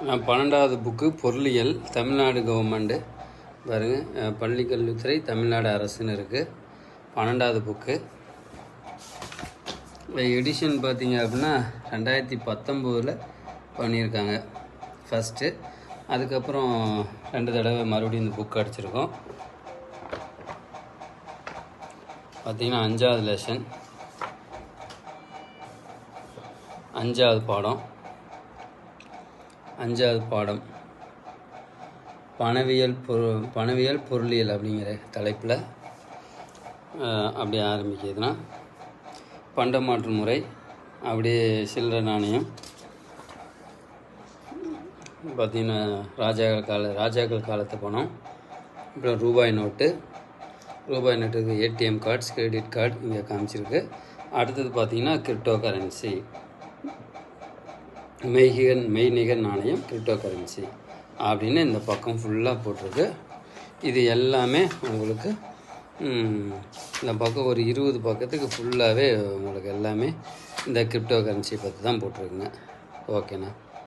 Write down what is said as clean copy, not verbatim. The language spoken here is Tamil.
12வது புக்கு பொருளியல், தமிழ்நாடு கவர்மெண்ட்டு பாருங்கள், பள்ளி கல்வித்துறை தமிழ்நாடு அரசுன்னு இருக்குது. 12வது புக்கு எடிஷன் பார்த்திங்க அப்படின்னா 2019 பண்ணியிருக்காங்க ஃபஸ்ட்டு. அதுக்கப்புறம் 2 தடவை மறுபடியும் இந்த புக் அடிச்சிருக்கோம். பார்த்திங்கன்னா 5வது லெசன், 5வது பாடம், 5வது பாடம் பணவியல் பொருளியல் அப்படிங்கிற தலைப்பில் அப்படியே ஆரம்பிக்கிறதுனா பண்டமாற்று முறை, அப்படியே சில்லறை நாணயம், பார்த்திங்கன்னா ராஜாக்கள் காலத்து பணம், அப்புறம் ரூபாய் நோட்டுக்கு ஏடிஎம் கார்ட்ஸ், கிரெடிட் கார்டு இங்கே காமிச்சிருக்கு. அடுத்தது பார்த்திங்கன்னா கிரிப்டோ கரன்சி, மெய்நிகர் நாணயம், கிரிப்டோ கரன்சி அப்படின்னு இந்த பக்கம் ஃபுல்லாக போட்டிருக்கு. இது எல்லாமே உங்களுக்கு இந்த பக்கம் ஒரு 20 பக்கத்துக்கு ஃபுல்லாகவே உங்களுக்கு எல்லாமே இந்த கிரிப்டோ கரன்சி பற்றி தான் போட்டிருக்குங்க. ஓகேண்ணா.